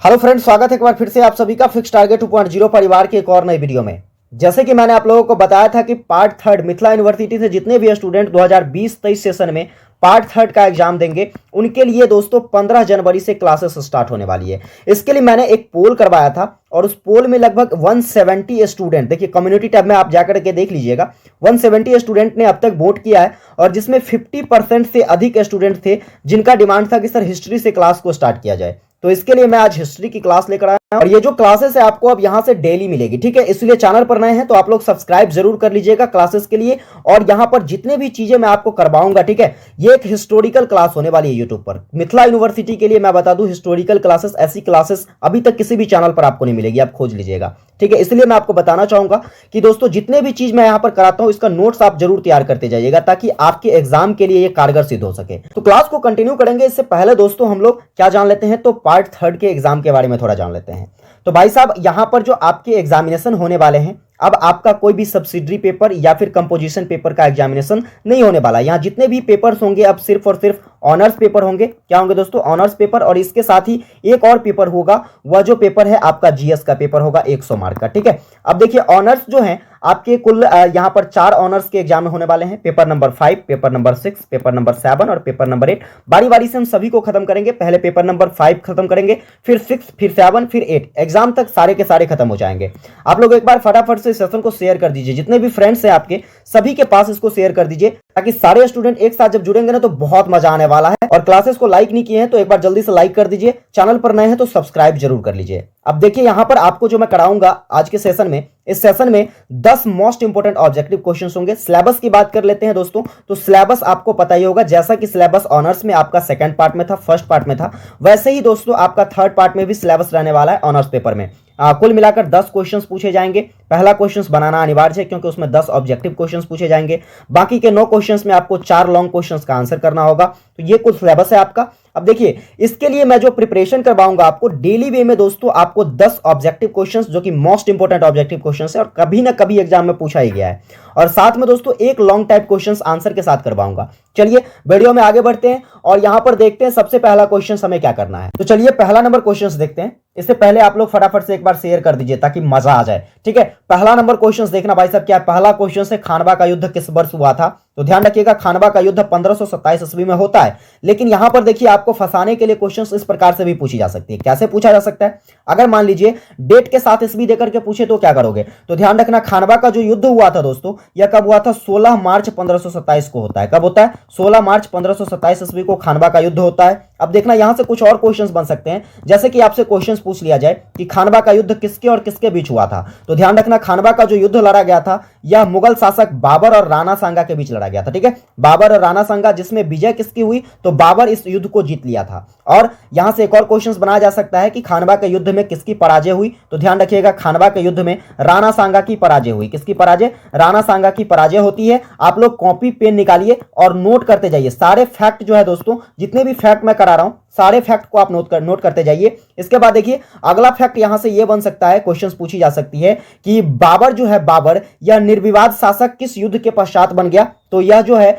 Hello friends, स्वागत है एक बार फिर से आप सभी का फिक्स टारगेट 2.0 परिवार के एक और नई वीडियो में। जैसे कि मैंने आप लोगों को बताया था कि पार्ट थर्ड मिथिला यूनिवर्सिटी से जितने भी स्टूडेंट 2020-23 सेशन में पार्ट थर्ड का एग्जाम देंगे उनके लिए दोस्तों 15 जनवरी से क्लासेस स्टार्ट होने वाली है। इसके लिए मैंने एक पोल करवाया था और उस पोल में लगभग 170 स्टूडेंट, देखिए कम्युनिटी टैब में आप जाकर के देख लीजिएगा, 170 स्टूडेंट ने अब तक वोट किया है और जिसमें 50% से अधिक स्टूडेंट थे जिनका डिमांड था कि सर हिस्ट्री से क्लास को स्टार्ट किया जाए। तो इसके लिए मैं आज हिस्ट्री की क्लास लेकर आया हूं और ये जो क्लासेस है आपको अब यहां से डेली मिलेगी, ठीक है। इसलिए चैनल पर नए हैं तो आप लोग सब्सक्राइब जरूर कर लीजिएगा क्लासेस के लिए। और यहां पर जितने भी चीजें मैं आपको करवाऊंगा, ठीक है, ये एक हिस्टोरिकल क्लास होने वाली है यूट्यूब पर। मिथिला यूनिवर्सिटी के लिए मैं बता दूं, हिस्टोरिकल क्लासेस, ऐसी क्लासेस अभी तक किसी भी चैनल पर आपको नहीं मिलेगी, आप खोज लीजिएगा, ठीक है। इसलिए मैं आपको बताना चाहूंगा कि दोस्तों जितने भी चीज मैं यहां पर कराता हूं इसका नोट्स आप जरूर तैयार करते जाइएगा ताकि आपके एग्जाम के लिए ये कारगर सिद्ध हो सके। तो क्लास को कंटिन्यू करेंगे, इससे पहले दोस्तों हम लोग क्या जान लेते हैं, तो पार्ट थर्ड के एग्जाम के बारे में थोड़ा जान लेते हैं। तो भाई साहब यहां पर जो आपके एग्जामिनेशन होने वाले हैं, अब आपका कोई भी सब्सिडरी पेपर या फिर कंपोजिशन पेपर का एग्जामिनेशन नहीं होने वाला। यहां जितने भी पेपर्स होंगे अब सिर्फ और सिर्फ ऑनर्स पेपर होंगे। क्या होंगे दोस्तों? Honours paper. और इसके साथ ही एक और पेपर होगा, वह जो पेपर है आपका जीएस का पेपर होगा 100 मार्क का, ठीक है। अब देखिए ऑनर्स जो है आपके कुल यहां पर 4 ऑनर्स के एग्जाम होने वाले हैं। Paper number 5, paper number 6, paper number 7 और पेपर नंबर 8। बारी बारी से हम सभी को खत्म करेंगे। पहले पेपर नंबर 5 खत्म करेंगे, फिर 6, फिर 7, फिर 8, एग्जाम तक सारे के सारे खत्म हो जाएंगे। आप लोग एक बार फटाफट से सेशन को शेयर कर दीजिए, जितने भी फ्रेंड्स हैं आपके सभी के पास इसको शेयर कर दीजिए ताकि सारे स्टूडेंट एक साथ जब जुड़ेंगे ना तो बहुत मजा आने वाला है। और क्लासेस को लाइक नहीं किए हैं तो एक बार जल्दी से लाइक कर दीजिए, चैनल पर नए हैं तो सब्सक्राइब जरूर कर लीजिए। अब देखिए यहां पर आपको जो मैं कराऊंगा आज के सेशन में, इस सेशन में 10 मोस्ट इंपोर्टेंट ऑब्जेक्टिव क्वेश्चंस होंगे। सिलेबस की बात कर लेते हैं दोस्तों, तो सिलेबस आपको पता ही होगा, जैसा कि सिलेबस ऑनर्स में आपका सेकंड पार्ट में था, फर्स्ट पार्ट में था, वैसे ही दोस्तों आपका थर्ड पार्ट में भी सिलेबस रहने वाला है ऑनर्स पेपर में। कुल मिलाकर 10 क्वेश्चंस पूछे जाएंगे। पहला क्वेश्चंस बनाना अनिवार्य है क्योंकि उसमें 10 ऑब्जेक्टिव क्वेश्चंस पूछे जाएंगे। बाकी के 9 क्वेश्चंस में आपको 4 लॉन्ग क्वेश्चंस का आंसर करना होगा। तो ये कुल सिलेबस है आपका। अब देखिए इसके लिए मैं जो प्रिपरेशन करवाऊंगा आपको डेली वे में दोस्तों, आपको 10 ऑब्जेक्टिव क्वेश्चंस जो कि मोस्ट इंपोर्टेंट ऑब्जेक्टिव क्वेश्चंस है और कभी ना कभी एग्जाम में पूछा ही गया है, और साथ में दोस्तों एक लॉन्ग टाइप क्वेश्चंस आंसर के साथ करवाऊंगा। चलिए वीडियो में आगे बढ़ते हैं और यहां पर देखते हैं सबसे पहला क्वेश्चन हमें क्या करना है। तो चलिए पहला नंबर क्वेश्चन देखते हैं। इससे पहले आप लोग फटाफट से एक बार शेयर कर दीजिए ताकि मजा आ जाए, ठीक है। पहला नंबर क्वेश्चन देखना भाई साहब क्या है। पहला क्वेश्चन है खानवा का युद्ध किस वर्ष हुआ था। तो ध्यान रखिएगा खानवा का युद्ध 1527 ईस्वी में होता है। लेकिन यहां पर देखिए आपको फंसाने के लिए क्वेश्चंस इस प्रकार से भी पूछी जा सकती है। कैसे पूछा जा सकता है? अगर मान लीजिए डेट के साथ ईस्वी देकर के पूछे तो क्या करोगे? तो ध्यान रखना खानवा का जो युद्ध हुआ था दोस्तों, यह कब हुआ था? 16 मार्च 1527 को होता है। कब होता है? 16 मार्च 1527 ईस्वी को खानवा का युद्ध होता है। अब देखना यहां से कुछ और क्वेश्चंस बन सकते हैं, जैसे कि आपसे क्वेश्चंस पूछ लिया जाए कि खानवा का युद्ध किसके और किसके बीच हुआ था। तो ध्यान रखना खानवा का जो युद्ध लड़ा गया था यह मुगल शासक बाबर और राणा सांगा के बीच लड़ा गया था, ठीक है। बाबर और राणा सांगा, जिसमें विजय किसकी हुई? तो बाबर इस युद्ध को जीत लिया था। और यहां से एक और क्वेश्चन बनाया जा सकता है कि खानवा के युद्ध में किसकी पराजय हुई। तो ध्यान रखिएगा खानवा के युद्ध में राणा सांगा की पराजय हुई। किसकी पराजय? राणा सांगा की पराजय होती है। आप लोग कॉपी पेन निकालिए और नोट करते जाइए सारे फैक्ट जो है दोस्तों, जितने भी फैक्ट मैं करा रहा हूं सारे फैक्ट को आप नोट करते जाइए। इसके बाद देखिए अगला फैक्ट यहां से यह बन सकता है, क्वेश्चंस पूछी जा सकती है कि बाबर जो है, बाबर यह निर्विवाद शासक किस युद्ध के पश्चात बन गया। तो यह जो है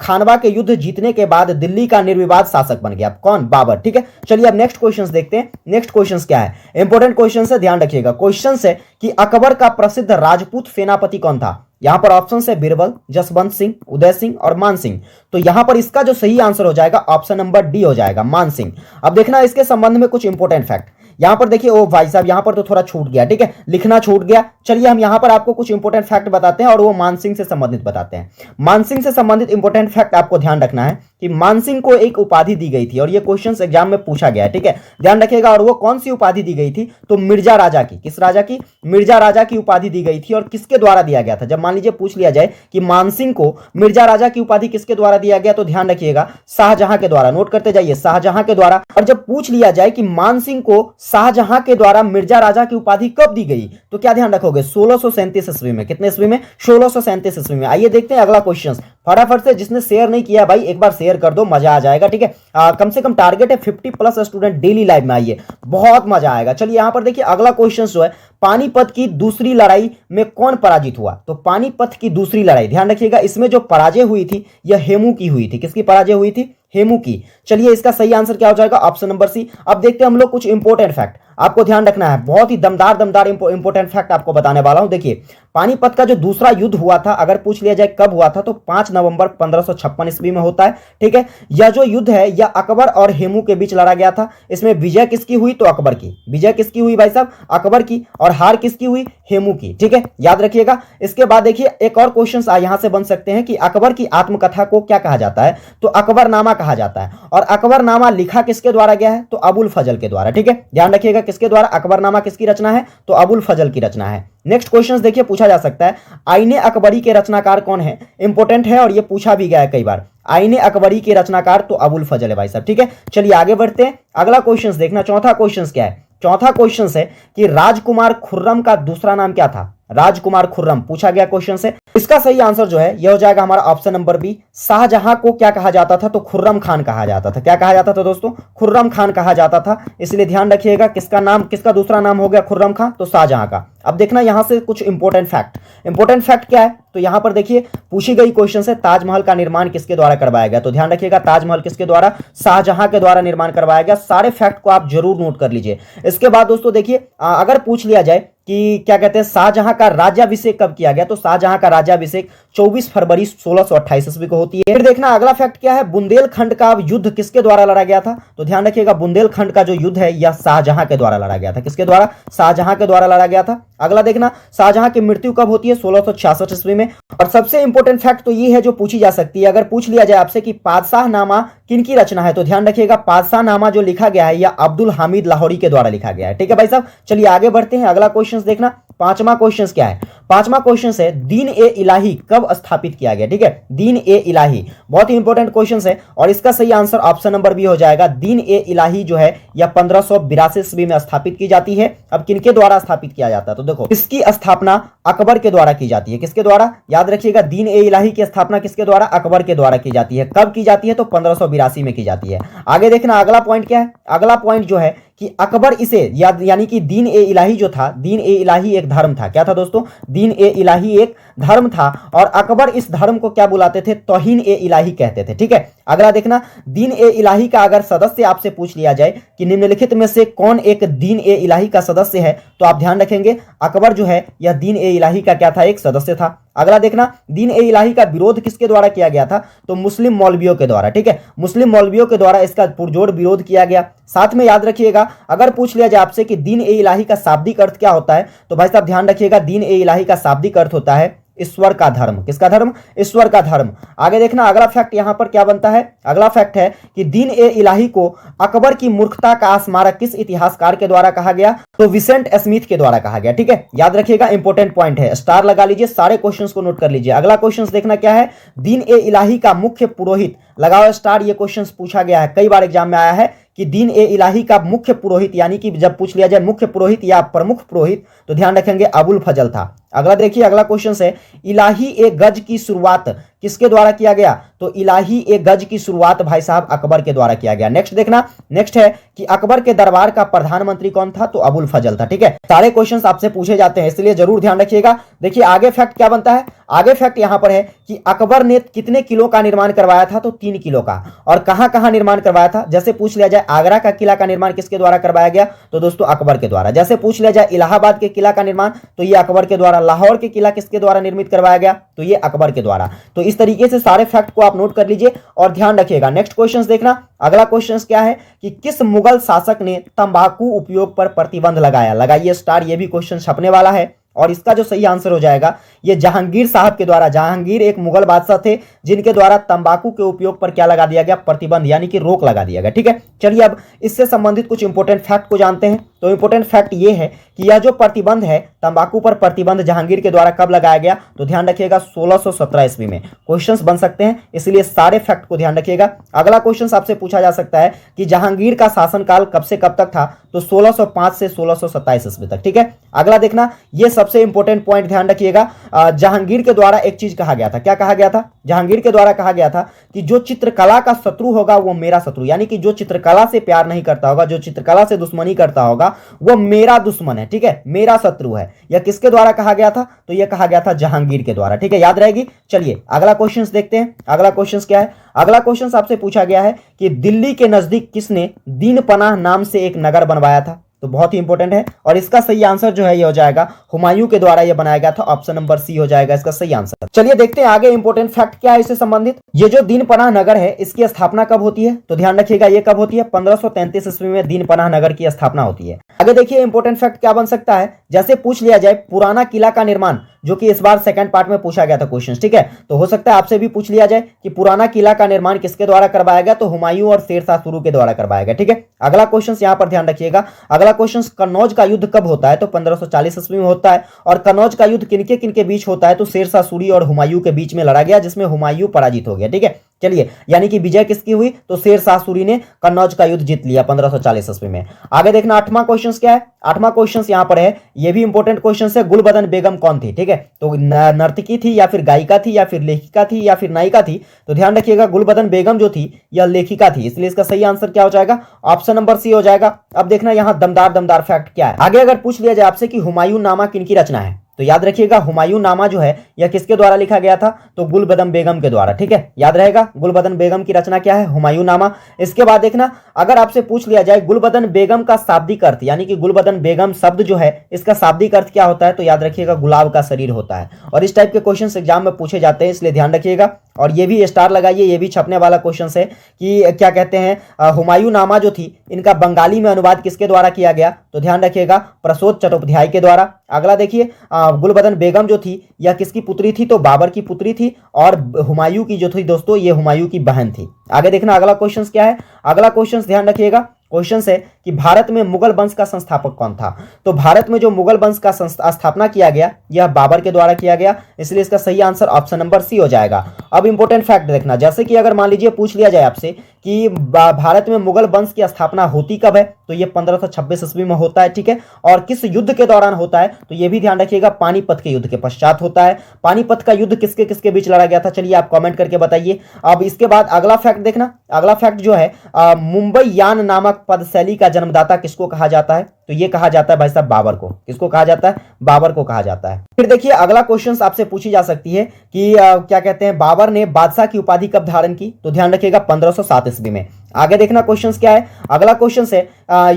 खानवा के युद्ध जीतने के बाद दिल्ली का निर्विवाद शासक बन गया। कौन? बाबर, ठीक है। चलिए अब नेक्स्ट क्वेश्चंस देखते हैं। नेक्स्ट क्वेश्चंस क्या है? इंपॉर्टेंट क्वेश्चंस है, ध्यान रखिएगा। क्वेश्चंस है कि अकबर का प्रसिद्ध राजपूत सेनापति कौन था। यहां पर ऑप्शन है बीरबल, जसवंत सिंह, उदय सिंह और मान सिंह। तो यहां पर इसका जो सही आंसर हो जाएगा ऑप्शन नंबर डी हो जाएगा, मान सिंह। अब देखना इसके संबंध में कुछ इंपॉर्टेंट फैक्ट यहां पर देखिए। ओ भाई साहब यहां पर तो थोड़ा छूट गया, ठीक है, लिखना छूट गया। चलिए हम यहां पर आपको कुछ इंपॉर्टेंट फैक्ट बताते हैं और वो मानसिंह से संबंधित बताते हैं। मानसिंह से संबंधित इंपॉर्टेंट फैक्ट आपको ध्यान रखना है कि मानसिंह को एक उपाधि दी गई थी और ये क्वेश्चन एग्जाम में पूछा गया है, ठीक है, ध्यान रखिएगा। और वो कौन सी उपाधि दी गई थी? तो मिर्जा राजा की। किस राजा की? मिर्जा राजा की उपाधि दी गई थी। और किसके द्वारा दिया गया था? जब मान लीजिए पूछ लिया जाए कि मानसिंह को मिर्जा राजा की उपाधि किसके द्वारा दिया गया, तो ध्यान रखिएगा शाहजहां के द्वारा। नोट करते जाइए, शाहजहां के द्वारा। और जब पूछ लिया जाए कि मानसिंह को शाहजहां के द्वारा मिर्जा राजा की उपाधि कब दी गई, तो क्या ध्यान रखोगे? 1637 ईस्वी में। कितने ईस्वी में? 1637 ईस्वी में। आइए देखते हैं अगला क्वेश्चन। फटाफट से जिसने शेयर नहीं किया भाई एक बार शेयर कर दो, मजा आ जाएगा, ठीक है। कम से कम टारगेट है 50+ स्टूडेंट डेली लाइव में आइए, बहुत मजा आएगा। चलिए यहां पर देखिए अगला क्वेश्चन जो है, पानीपत की दूसरी लड़ाई में कौन पराजित हुआ। तो पानीपत की दूसरी लड़ाई, ध्यान रखिएगा इसमें जो पराजय हुई थी यह हेमू की हुई थी। किसकी पराजय हुई थी? हेमू की। चलिए इसका सही आंसर क्या हो जाएगा? Option number C. अब देखते हैं हम लोग कुछ इंपॉर्टेंट फैक्ट। आपको ध्यान रखना है, बहुत ही दमदार दमदार इंपॉर्टेंट फैक्ट आपको बताने वाला हूं। देखिए, पानीपत का जो दूसरा युद्ध हुआ था, अगर पूछ लिया जाए कब हुआ था, तो 5 नवंबर 1556 ईस्वी में होता है। ठीक है, यह जो युद्ध है यह अकबर और हेमू के बीच लड़ा गया था। इसमें विजय किसकी हुई? तो अकबर की। विजय किसकी हुई भाई साहब? अकबर की। और हार किसकी हुई? हेमू की। ठीक है, याद रखिएगा। इसके बाद देखिए एक और क्वेश्चन यहां से बन सकते हैं कि अकबर की आत्मकथा को क्या कहा जाता है? तो अकबरनामा कहा जाता है। और अकबरनामा लिखा किसके द्वारा गया है? तो अबुल फजल के द्वारा। ठीक है, ध्यान रखिएगा, किसके द्वारा? अकबरनामा किसकी रचना है? तो अबुल फजल की रचना है। नेक्स्ट क्वेश्चन देखिए पूछा जा सकता है, आईने अकबरी के रचनाकार कौन है? इंपॉर्टेंट है और ये पूछा भी गया है कई बार। आईने अकबरी के रचनाकार तो अबुल फजल है भाई साहब। ठीक है, चलिए आगे बढ़ते हैं। अगला क्वेश्चन देखना, चौथा क्वेश्चन क्या है? चौथा क्वेश्चन है कि राजकुमार खुर्रम का दूसरा नाम क्या था? राजकुमार खुर्रम पूछा गया क्वेश्चन से। इसका सही आंसर जो है यह हो जाएगा हमारा ऑप्शन नंबर बी। शाहजहां को क्या कहा जाता था? तो खुर्रम खान कहा जाता था। क्या कहा जाता था दोस्तों? खुर्रम खान कहा जाता था। इसलिए ध्यान रखिएगा, किसका नाम, किसका दूसरा नाम हो गया खुर्रम खान? तो शाहजहां का। अब देखना यहां से कुछ इंपॉर्टेंट फैक्ट। इंपॉर्टेंट फैक्ट क्या है? तो यहां पर देखिए पूछी गई क्वेश्चन से ताजमहल का निर्माण किसके द्वारा करवाया गया? तो ध्यान रखिएगा, ताजमहल किसके द्वारा? शाहजहां के द्वारा निर्माण करवाया गया। सारे फैक्ट को आप जरूर नोट कर लीजिए। इसके बाद दोस्तों देखिए, अगर पूछ लिया जाए कि क्या कहते हैं शाहजहां का राज्याभिषेक कब किया गया? तो शाहजहां का राज्याभिषेक 24 फरवरी 1628 ईस्वी को होती है। फिर देखना अगला फैक्ट क्या है, बुंदेलखंड का युद्ध किसके द्वारा लड़ा गया था? तो ध्यान रखिएगा, बुंदेलखंड का जो युद्ध है यह शाहजहां के द्वारा लड़ा गया था। किसके द्वारा? शाहजहां के द्वारा लड़ा गया था। अगला देखना, शाहजहां की मृत्यु कब होती है? 1666 ईस्वी में। और सबसे इंपॉर्टेंट फैक्ट तो ये है जो पूछी जा सकती है, अगर पूछ लिया जाए आपसे कि पातशाहनामा किनकी रचना है? तो ध्यान रखिएगा, पातशाहनामा जो लिखा गया है यह अब्दुल हामिद लाहौरी के द्वारा लिखा गया है। ठीक है भाई साहब, चलिए आगे बढ़ते हैं। अगला क्वेश्चन देखना, पांचवा क्वेश्चन क्या है? पांचवा क्वेश्चन है, दीन ए इलाही कब स्थापित किया गया? ठीक है, दीन ए इलाही बहुत ही इंपॉर्टेंट क्वेश्चन है और इसका सही आंसर ऑप्शन नंबर बी हो जाएगा। दीन ए इलाही जो है यह 1582 ईस्वी में स्थापित की जाती है। अब किनके द्वारा स्थापित किया जाता है? तो देखो, इसकी स्थापना अकबर के द्वारा की जाती है। किसके द्वारा? याद रखिएगा, दीन ए इलाही की स्थापना किसके द्वारा? अकबर के द्वारा की जाती है। कब की जाती है? तो 1582 में की जाती है। आगे देखना अगला पॉइंट क्या है? अगला पॉइंट जो है कि अकबर इसे यानी कि दीन ए इलाही जो था, दीन ए इलाही एक धर्म था। क्या था दोस्तों? दीन ए इलाही एक धर्म था और अकबर इस धर्म को क्या बुलाते थे? तौहीन ए इलाही कहते थे। ठीक है, अगला देखना, दीन ए इलाही का अगर सदस्य आपसे पूछ लिया जाए कि निम्नलिखित में से कौन एक दीन ए इलाही का सदस्य है, तो आप ध्यान रखेंगे अकबर जो है यह दीन ए इलाही का क्या था? एक सदस्य था। अगला देखना, दीन ए इलाही का विरोध किसके द्वारा किया गया था? तो मुस्लिम मौलवियों के द्वारा। ठीक है, मुस्लिम मौलवियों के द्वारा इसका पुरजोर विरोध किया गया। साथ में याद रखिएगा, अगर पूछ लिया जाए आपसे कि दीन ए इलाही का शाब्दिक अर्थ क्या होता है, तो भाई साहब ध्यान रखिएगा, दीन ए इलाही का शाब्दिक अर्थ होता है ईश्वर का धर्म। किसका धर्म? ईश्वर का धर्म। आगे देखना अगला फैक्ट यहां पर क्या बनता है? अगला फैक्ट है कि दीन ए इलाही को अकबर की मूर्खता का स्मारक किस इतिहासकार के द्वारा कहा गया? तो विसेंट स्मिथ के द्वारा कहा गया। ठीक है, याद रखिएगा, इंपॉर्टेंट पॉइंट है, स्टार लगा लीजिए, सारे क्वेश्चंस को नोट कर लीजिए। अगला क्वेश्चन देखना क्या है, दीन ए इलाही का मुख्य पुरोहित, लगाओ स्टार, ये क्वेश्चन पूछा गया है, कई बार एग्जाम में आया है कि दीन ए इलाही का मुख्य पुरोहित, यानी कि जब पूछ लिया जाए मुख्य पुरोहित या प्रमुख पुरोहित, तो ध्यान रखेंगे अबुल फजल था। अगला देखिए, अगला क्वेश्चन है, इलाही ए गज की शुरुआत किसके द्वारा किया गया? तो इलाही ए गज की शुरुआत भाई साहब अकबर के द्वारा किया गया। नेक्स्ट देखना, नेक्स्ट है कि अकबर के दरबार का प्रधानमंत्री कौन था? तो अबुल फजल था। ठीक है, सारे क्वेश्चंस आपसे पूछे जाते हैं, इसलिए जरूर ध्यान रखिएगा। देखिए आगे फैक्ट क्या बनता है? आगे फैक्ट यहां पर है कि अकबर ने कितने किलो का निर्माण करवाया था? तो 3 किलो का। और कहां कहां निर्माण करवाया था? जैसे पूछ लिया जाए आगरा का किला का निर्माण किसके द्वारा करवाया गया? तो दोस्तों अकबर के द्वारा। जैसे पूछ लिया जाए इलाहाबाद के किला का निर्माण, तो ये अकबर के द्वारा। लाहौर के किला किसके द्वारा निर्मित करवाया गया? तो ये अकबर के द्वारा। तो इस तरीके से सारे फैक्ट को आप नोट कर लीजिए और ध्यान रखिएगा। नेक्स्ट क्वेश्चन देखना, अगला क्वेश्चन क्या है कि किस मुगल शासक ने तंबाकू उपयोग पर प्रतिबंध लगाया? लगाइए स्टार, ये भी क्वेश्चन छपने वाला है और इसका जो सही आंसर हो जाएगा ये जहांगीर साहब के द्वारा। जहांगीर एक मुगल बादशाह थे जिनके द्वारा तंबाकू के उपयोग पर क्या लगा दिया गया? प्रतिबंध, यानी कि रोक लगा दिया गया। ठीक है, चलिए अब इससे संबंधित कुछ इंपॉर्टेंट फैक्ट को जानते हैं। तो इंपॉर्टेंट फैक्ट ये है कि यह जो प्रतिबंध है, तंबाकू पर प्रतिबंध जहांगीर के द्वारा कब लगाया गया? तो ध्यान रखिएगा 1617 ईस्वी में। क्वेश्चंस बन सकते हैं, इसलिए सारे फैक्ट को ध्यान रखिएगा। अगला क्वेश्चन आपसे पूछा जा सकता है कि जहांगीर का शासनकाल कब से कब तक था? तो 1605 से 1627 ईस्वी तक। ठीक है, अगला देखना, ये सबसे इंपॉर्टेंट पॉइंट ध्यान रखिएगा, जहांगीर के द्वारा एक चीज कहा गया था। क्या कहा गया था? जहांगीर के द्वारा कहा गया था कि जो चित्रकला का शत्रु होगा वो मेरा शत्रु, यानी कि जो चित्रकला से प्यार नहीं करता होगा, जो चित्रकला से दुश्मनी करता होगा, वो मेरा दुश्मन है। ठीक है, मेरा शत्रु है। यह किसके द्वारा कहा गया था? तो यह कहा गया था जहांगीर के द्वारा। ठीक है, याद रहेगी। चलिए अगला क्वेश्चन देखते हैं। अगला क्वेश्चन क्या है? अगला क्वेश्चन आपसे पूछा गया है कि दिल्ली के नजदीक किसने दीन पनाह नाम से एक नगर बनवाया था? तो बहुत ही इंपॉर्टेंट है। और इसका सही आंसर जो है ये हो जाएगा हुमायूं के द्वारा ये बनाया गया था, ऑप्शन नंबर सी हो जाएगा इसका सही आंसर। चलिए देखते हैं आगे इंपॉर्टेंट फैक्ट क्या है इससे संबंधित। ये जो दीन पनाह नगर है इसकी स्थापना कब होती है, तो ध्यान रखिएगा ये कब होती है, 1533 ईस्वी में दीन पनाह नगर की स्थापना होती है। आगे देखिए इंपॉर्टेंट फैक्ट क्या बन सकता है, जैसे पूछ लिया जाए पुराना किला का निर्माण, जो कि इस बार सेकंड पार्ट में पूछा गया था क्वेश्चन, ठीक है, तो हो सकता है आपसे भी पूछ लिया जाए कि पुराना किला का निर्माण किसके द्वारा करवाया गया, तो हुमायूं और शेरशाह सूरी के द्वारा करवाया गया, ठीक है। अगला क्वेश्चन यहां पर ध्यान रखिएगा, अगला क्वेश्चन कन्नौज का युद्ध कब होता है, तो 1540 ईस्वी में होता है। और कन्नौज का युद्ध किनके बीच होता है, तो शेरशाह सूरी और हुमायूं के बीच में लड़ा गया, जिसमें हुमायूं पराजित हो गया, ठीक है। चलिए यानी कि विजय किसकी हुई, तो शेरशाह सूरी ने कन्नौज का युद्ध जीत लिया 1540 ईस्वी में। आगे देखना आठवां क्वेश्चन क्या है, आठवां क्वेश्चन यहां पर है, यह भी इंपॉर्टेंट क्वेश्चन है, गुलबदन बेगम कौन थी, ठीक है, तो नर्तकी थी या फिर गायिका थी या फिर लेखिका थी या फिर नायिका थी, तो ध्यान रखिएगा गुलबदन बेगम जो थी यह लेखिका थी, इसलिए इसका सही आंसर क्या हो जाएगा, ऑप्शन नंबर सी हो जाएगा। अब देखना यहां दमदार फैक्ट क्या है। आगे अगर पूछ लिया जाए आपसे कि हुमायूं नामा किनकी रचना है, तो याद रखिएगा हुमायूं नामा जो है यह किसके द्वारा लिखा गया था, तो गुलबदन बेगम के द्वारा, ठीक है, याद रहेगा गुलबदन बेगम की रचना क्या है, हुमायूं नामा। इसके बाद देखना अगर आपसे पूछ लिया जाए गुलबदन बेगम का शाब्दिक अर्थ, यानी कि गुलबदन बेगम शब्द जो है इसका शाब्दिक अर्थ क्या होता है, तो याद रखिएगा गुलाब का शरीर होता है। और इस टाइप के क्वेश्चन एग्जाम में पूछे जाते हैं, इसलिए ध्यान रखिएगा। और ये भी स्टार लगाइए, ये भी छपने वाला क्वेश्चन है कि क्या कहते हैं हुमायूं नामा जो थी इनका बंगाली में अनुवाद किसके द्वारा किया गया, तो ध्यान रखिएगा प्रसोद चट्टोपाध्याय के द्वारा। अगला देखिए गुलबदन बेगम जो थी यह किसकी पुत्री थी, तो बाबर की पुत्री थी, और हुमायूं की जो थी दोस्तों ये हुमायूं की बहन थी। आगे देखना अगला क्वेश्चन क्या है, अगला क्वेश्चन ध्यान रखिएगा क्वेश्चन है कि भारत में मुगल वंश का संस्थापक कौन था, तो भारत में जो मुगल वंश का स्थापना किया गया यह बाबर के द्वारा किया गया, इसलिए इसका सही आंसर ऑप्शन नंबर सी हो जाएगा। अब इंपॉर्टेंट फैक्ट देखना, जैसे कि अगर मान लीजिए पूछ लिया जाए आपसे कि भारत में मुगल वंश की स्थापना होती कब है, तो ये 1526 ईस्वी में होता है, ठीक है, और किस युद्ध के दौरान होता है, तो ये भी ध्यान रखिएगा पानीपत के युद्ध के पश्चात होता है। पानीपत का युद्ध किसके किसके बीच लड़ा गया था, चलिए आप कमेंट करके बताइए। अब इसके बाद अगला फैक्ट देखना, अगला फैक्ट जो है मुंबई यान नामक पद शैली का जन्मदाता किसको कहा जाता है, तो ये कहा जाता है भाई साहब बाबर को। किसको कहा जाता है, बाबर को कहा जाता है। फिर देखिए अगला क्वेश्चन आपसे पूछी जा सकती है कि क्या कहते हैं बाबर ने बादशाह की उपाधि कब धारण की, तो ध्यान रखिएगा 1507 ईस्वी में। आगे देखना क्वेश्चन क्या है, अगला क्वेश्चन है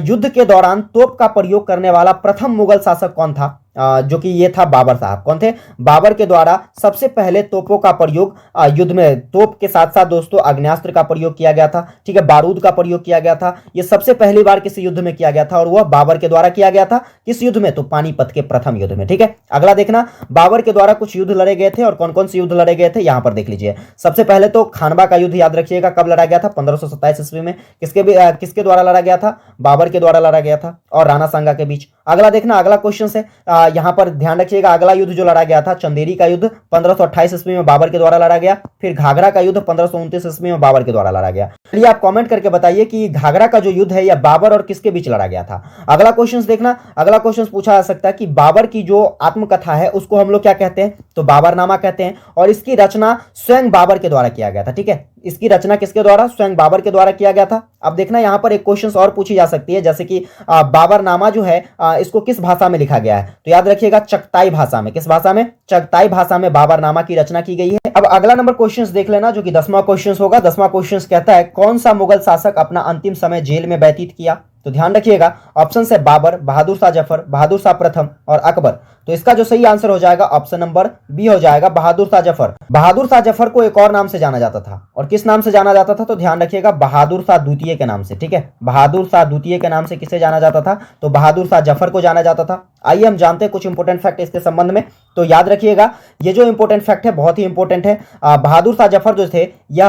युद्ध के दौरान तोप का प्रयोग करने वाला प्रथम मुगल शासक कौन था, जो कि ये था बाबर साहब। कौन थे, बाबर के द्वारा सबसे पहले तोपों का प्रयोग युद्ध में, तोप के साथ साथ दोस्तों आग्नेयास्त्र का प्रयोग किया गया था, ठीक है, बारूद का प्रयोग किया गया था, ये सबसे पहली बार किसी युद्ध में किया गया था और वह बाबर के द्वारा किया गया था। किस युद्ध में, तो पानीपत के प्रथम युद्ध में, ठीक है। अगला देखना बाबर के द्वारा कुछ युद्ध लड़े गए थे और कौन कौन से युद्ध लड़े गए थे यहां पर देख लीजिए। सबसे पहले तो खानवा का युद्ध याद रखिएगा कब लड़ा गया था, 1527 ईस्वी में। किसके द्वारा लड़ा गया था, बाबर के द्वारा लड़ा गया था और राणा सांगा के बीच। अगला देखना अगला क्वेश्चन है यहां पर ध्यान रखिएगा अगला युद्ध जो लड़ा गया था चंदेरी का युद्ध 1528 ईस्वी में बाबर के द्वारा लड़ा गया। फिर घाघरा का युद्ध 1529 ईस्वी में बाबर के द्वारा लड़ा गया। चलिए आप कमेंट करके बताइए कि घाघरा का जो युद्ध है यह बाबर और किसके बीच लड़ा गया था। अगला क्वेश्चन देखना, अगला क्वेश्चन पूछा जा सकता है कि बाबर की जो आत्मकथा है उसको हम लोग क्या कहते हैं, तो बाबरनामा कहते हैं और इसकी रचना स्वयं बाबर के द्वारा किया गया था, ठीक है। इसकी रचना किसके द्वारा, स्वयं बाबर के द्वारा किया गया था। अब देखना यहां पर एक क्वेश्चन और पूछी जा सकती है, जैसे कि बाबरनामा जो है इसको किस भाषा में लिखा गया है, तो याद रखिएगा चगताई भाषा में। किस भाषा में, चगताई भाषा में बाबरनामा की रचना की गई है। अब अगला नंबर क्वेश्चन देख लेना जो कि 10वां क्वेश्चन होगा। 10वां क्वेश्चन कहता है कौन सा मुगल शासक अपना अंतिम समय जेल में व्यतीत किया, तो ध्यान रखिएगा ऑप्शन है बाबर, बहादुर शाह जफर, बहादुर शाह प्रथम और अकबर। तो इसका जो सही आंसर हो जाएगा ऑप्शन नंबर बी हो जाएगा, बहादुर शाह जफर। बहादुर शाह जफर को एक और नाम से जाना जाता था, और किस नाम से जाना जाता था, तो ध्यान रखिएगा बहादुर शाह द्वितीय के नाम से, ठीक है। बहादुर शाह द्वितीय के नाम से किसे जाना जाता था, तो बहादुर शाह जफर को जाना जाता था। आइए हम जानते हैं कुछ इंपोर्टेंट फैक्ट इसके संबंध में। तो याद रखिएगा ये जो इंपोर्टेंट फैक्ट है बहुत ही इंपोर्टेंट है। बहादुर शाह जफर जो थे यह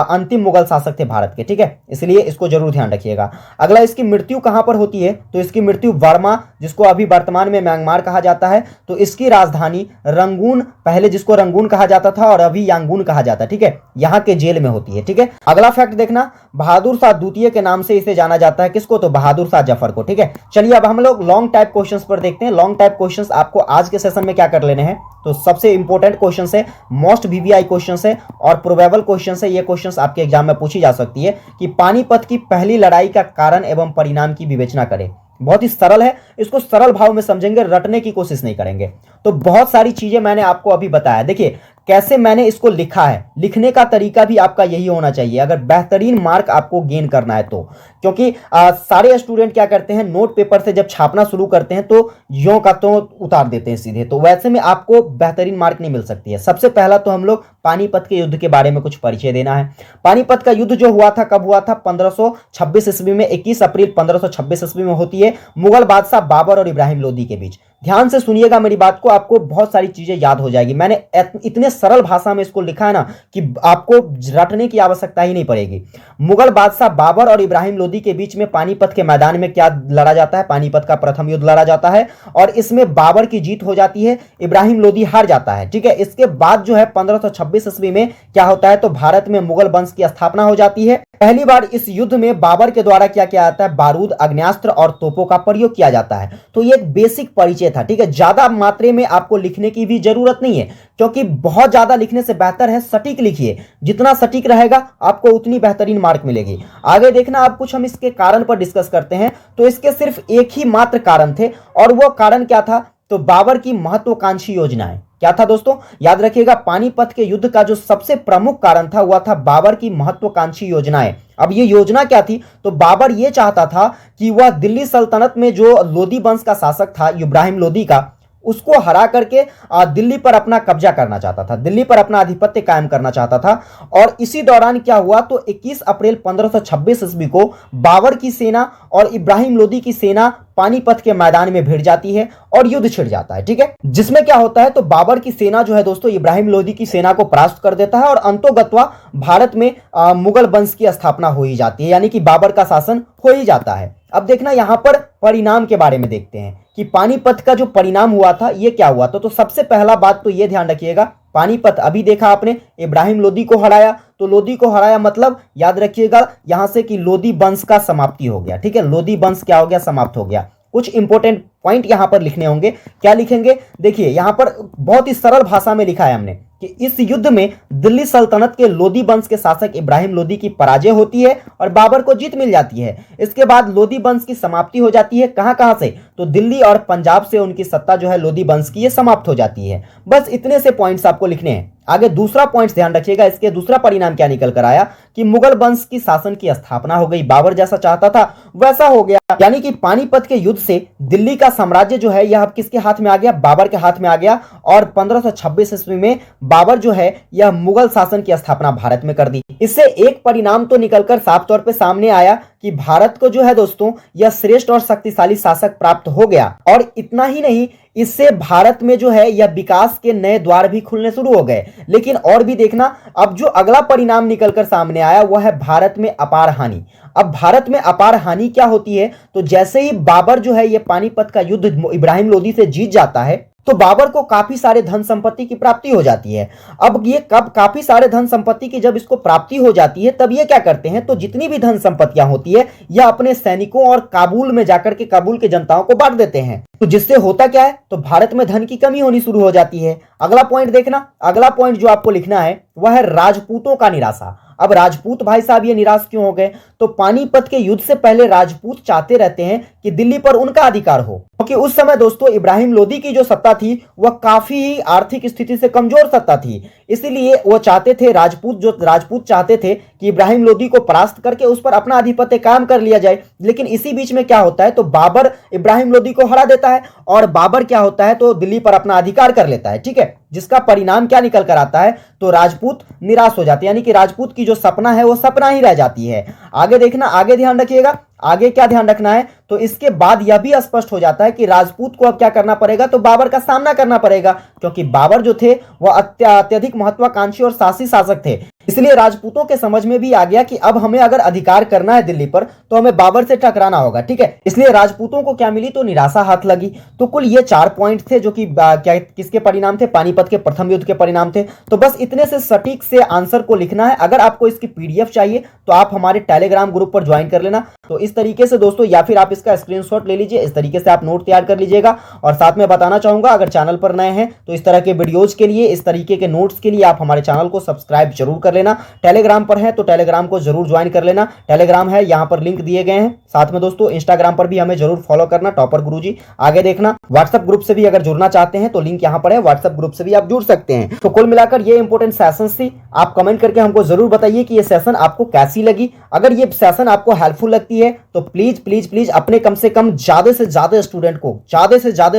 अंतिम मुगल शासक थे भारत के, ठीक है, इसलिए इसको जरूर ध्यान रखिएगा। अगला इसकी मृत्यु कहां पर होती है, तो इसकी मृत्यु बर्मा, जिसको अभी वर्तमान में म्यांमार कहा जाता है, तो इसकी राजधानी रंगून, पहले जिसको रंगून कहा जाता था और अभी यांगून कहा जाता है, ठीक है, यहां के जेल में होती है, ठीक है। अगला फैक्ट देखना, बहादुर शाह द्वितीय के नाम से इसे जाना जाता है, किसको, तो बहादुर शाह जफर को, ठीक है। चलिए अब हम लोग लॉन्ग टाइप क्वेश्चंस पर देखते हैं। लॉन्ग टाइप क्वेश्चंस आपको आज के सेशन में क्या कर लेने हैं, तो सबसे इंपॉर्टेंट क्वेश्चन है, मोस्ट वीवीआई क्वेश्चन है और प्रोबेबल क्वेश्चन है। ये क्वेश्चन आपके एग्जाम में पूछी जा सकती है कि पानीपत की पहली लड़ाई का कारण एवं परिणाम की विवेचना करें। बहुत ही सरल है, इसको सरल भाव में समझेंगे, रटने की कोशिश नहीं करेंगे। तो बहुत सारी चीजें मैंने आपको अभी बताया। देखिए कैसे मैंने इसको लिखा है, लिखने का तरीका भी आपका यही होना चाहिए अगर बेहतरीन मार्क आपको गेन करना है तो। क्योंकि सारे स्टूडेंट क्या करते हैं, नोट पेपर से जब छापना शुरू करते हैं तो यों का तो उतार देते हैं सीधे, तो वैसे में आपको बेहतरीन मार्क नहीं मिल सकती है। सबसे पहला तो हम लोग पानीपत के युद्ध के बारे में कुछ परिचय देना है। पानीपत का युद्ध जो हुआ था कब हुआ था, 1526 ईस्वी में, 21 अप्रैल 1526 ईस्वी में होती है, मुगल बादशाह बाबर और इब्राहिम लोदी के बीच। ध्यान से सुनिएगा मेरी बात को, आपको बहुत सारी चीजें याद हो जाएगी। मैंने इतने सरल भाषा में इसको लिखा है ना कि आपको रटने की आवश्यकता ही नहीं पड़ेगी। मुगल बादशाह बाबर और इब्राहिम लोदी के बीच में पानीपत के मैदान में क्या लड़ा जाता है, पानीपत का प्रथम युद्ध लड़ा जाता है और इसमें बाबर की जीत हो जाती है, इब्राहिम लोदी हार जाता है। ठीक है, इसके बाद जो है 1526 ईस्वी में क्या होता है, तो भारत में मुगल वंश की स्थापना हो जाती है। पहली बार इस युद्ध में बाबर के द्वारा क्या किया जाता है, बारूद, आग्नेयास्त्र और तोपों का प्रयोग किया जाता है। तो ये एक बेसिक परिचय था। ठीक है, ज्यादा मात्रा में आपको लिखने की भी जरूरत नहीं है, क्योंकि बहुत ज्यादा लिखने से बेहतर है सटीक लिखिए। जितना सटीक रहेगा आपको उतनी बेहतरीन मार्क मिलेगी। आगे देखना, अब कुछ हम इसके कारण पर डिस्कस करते हैं। तो इसके सिर्फ एक ही मात्र कारण थे, और वो कारण क्या था, तो बाबर की महत्वाकांक्षी योजनाएं। क्या था दोस्तों, याद रखिएगा, पानीपत के युद्ध का जो सबसे प्रमुख कारण था वह था बाबर की महत्वाकांक्षी योजनाएं। अब ये योजना क्या थी, तो बाबर ये चाहता था कि वह दिल्ली सल्तनत में जो लोदी वंश का शासक था इब्राहिम लोदी का, उसको हरा करके दिल्ली पर अपना कब्जा करना चाहता था, दिल्ली पर अपना आधिपत्य कायम करना चाहता था। और इसी दौरान क्या हुआ, तो 21 अप्रैल 1526 ईस्वी को बाबर की सेना और इब्राहिम लोदी की सेना पानीपत के मैदान में भिड़ जाती है और युद्ध छिड़ जाता है। ठीक है, जिसमें क्या होता है, तो बाबर की सेना जो है दोस्तों इब्राहिम लोदी की सेना को परास्त कर देता है और अंतोगत्वा भारत में मुगल वंश की स्थापना हो ही जाती है, यानी कि बाबर का शासन हो ही जाता है। अब देखना, यहां पर परिणाम के बारे में देखते हैं कि पानीपत का जो परिणाम हुआ था ये क्या हुआ था। तो सबसे पहला बात तो ये ध्यान रखिएगा, पानीपत अभी देखा आपने, इब्राहिम लोदी को हराया, तो लोदी को हराया मतलब याद रखिएगा यहां से कि लोदी वंश का समाप्ति हो गया। ठीक है, लोदी वंश क्या हो गया, समाप्त हो गया। कुछ इंपॉर्टेंट पॉइंट यहां पर लिखने होंगे, क्या लिखेंगे, देखिए यहां पर बहुत ही सरल भाषा में लिखा है हमने कि इस युद्ध में दिल्ली सल्तनत के लोदी वंश के शासक इब्राहिम लोदी की पराजय होती है और बाबर को जीत मिल जाती है। इसके बाद लोदी वंश की समाप्ति हो जाती है, कहां कहां से, तो दिल्ली और पंजाब से उनकी सत्ता जो है लोदी वंश की ये समाप्त हो जाती है। बस इतने से पॉइंट्स आपको लिखने हैं। आगे दूसरा पॉइंट ध्यान रखिएगा, इसके दूसरा परिणाम क्या निकल कर आया कि मुगल वंश की शासन की स्थापना हो गई, बाबर जैसा चाहता था वैसा हो गया। यानी कि पानीपत के युद्ध से दिल्ली का साम्राज्य जो है यह अब किसके हाथ में आ गया, बाबर के हाथ में आ गया। और 1526 ईस्वी में बाबर जो है यह मुगल शासन की स्थापना भारत में कर दी। इससे एक परिणाम तो निकलकर साफ तौर पे सामने आया कि भारत को जो है दोस्तों यह श्रेष्ठ और शक्तिशाली शासक प्राप्त हो गया। और इतना ही नहीं, इससे भारत में जो है यह विकास के नए द्वार भी खुलने शुरू हो गए। लेकिन और भी देखना, अब जो अगला परिणाम निकलकर सामने आया वह है भारत में अपार हानि। अब भारत में अपार हानि क्या होती है, तो जैसे ही बाबर जो है यह पानीपत का युद्ध इब्राहिम लोदी से जीत जाता है तो बाबर को काफी सारे धन संपत्ति की प्राप्ति हो जाती है। अब ये कब काफी सारे धन संपत्ति की जब इसको प्राप्ति हो जाती है तब ये क्या करते हैं, तो जितनी भी धन संपत्तियां होती है यह अपने सैनिकों और काबुल में जाकर के काबुल के जनताओं को बांट देते हैं। तो जिससे होता क्या है, तो भारत में धन की कमी होनी शुरू हो जाती है। अगला पॉइंट देखना, अगला पॉइंट जो आपको लिखना है वह है राजपूतों का निराशा। अब राजपूत भाई साहब ये निराश क्यों हो गए, तो पानीपत के युद्ध से पहले राजपूत चाहते रहते हैं कि दिल्ली पर उनका अधिकार हो, क्योंकि उस समय दोस्तों इब्राहिम लोदी की जो सत्ता थी वह काफी आर्थिक स्थिति से कमजोर सत्ता थी। इसलिए वो चाहते थे, राजपूत चाहते थे कि इब्राहिम लोदी को परास्त करके उस पर अपना आधिपत्य कायम कर लिया जाए। लेकिन इसी बीच में क्या होता है, तो बाबर इब्राहिम लोदी को हरा देता है और बाबर क्या होता है, तो दिल्ली पर अपना अधिकार कर लेता है। ठीक है, जिसका परिणाम क्या निकल कर आता है, तो राजपूत निराश हो जाते हैं, यानी कि राजपूत की जो सपना है वो सपना ही रह जाती है। आगे देखना, आगे ध्यान रखिएगा, आगे क्या ध्यान रखना है, तो इसके बाद यह भी स्पष्ट हो जाता है कि राजपूत को अब क्या करना पड़ेगा, तो बाबर का सामना करना पड़ेगा, क्योंकि बाबर जो थे वह अत्यधिक महत्वाकांक्षी और साहसी शासक थे। इसलिए राजपूतों के समझ में भी आ गया कि अब हमें अगर अधिकार करना है दिल्ली पर तो हमें बाबर से टकराना होगा। ठीक है, इसलिए राजपूतों को क्या मिली, तो निराशा हाथ लगी। तो कुल ये 4 पॉइंट थे जो कि क्या किसके परिणाम थे, पानीपत के प्रथम युद्ध के परिणाम थे। तो बस इतने से सटीक से आंसर को लिखना है। अगर आपको इसकी पीडीएफ चाहिए तो आप हमारे टेलीग्राम ग्रुप पर ज्वाइन कर लेना। तो इस तरीके से दोस्तों, या फिर आप इसका स्क्रीनशॉट ले लीजिए। इस तरीके से आप नोट तैयार कर लीजिएगा। और साथ में बताना चाहूंगा, अगर चैनल पर नए हैं तो इस तरह के वीडियोज के लिए, इस तरीके के नोट्स के लिए आप हमारे चैनल को सब्सक्राइब जरूर कर लेना। टेलीग्राम पर है तो टेलीग्राम को जरूर ज्वाइन कर लेना। टेलीग्राम है, यहां पर लिंक दिए गए हैं। साथ में दोस्तों इंस्टाग्राम पर भी हमें जरूर फॉलो करना, टॉपर गुरुजी आगे देखना। व्हाट्सएप ग्रुप से भी अगर जुड़ना चाहते हैं तो लिंक यहां पर है, व्हाट्सएप ग्रुप से भी आप जुड़ सकते हैं। तो कुल मिलाकर ये इंपॉर्टेंट सेशंस थी। आप कमेंट करके हमको जरूर बताइए कि ये सेशन आपको कैसी लगी। अगर ये सेशन आपको हेल्पफुल लगती है तो प्लीज प्लीज प्लीज अपने कम से कम ज्यादा से ज्यादा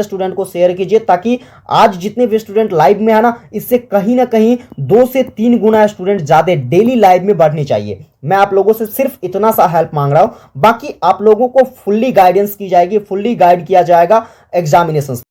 स्टूडेंट को शेयर कीजिए, ताकि आज जितने भी स्टूडेंट लाइव में है ना, इससे कहीं ना कहीं 2 से 3 गुना स्टूडेंट ज्यादा डेली लाइव में बढ़ने चाहिए। मैं आप लोगों से सिर्फ इतना सा हेल्प मांग रहा हूं, बाकी आप लोगों को फुल्ली गाइडेंस की जाएगी, फुल्ली गाइड किया जाएगा एग्जामिनेशन।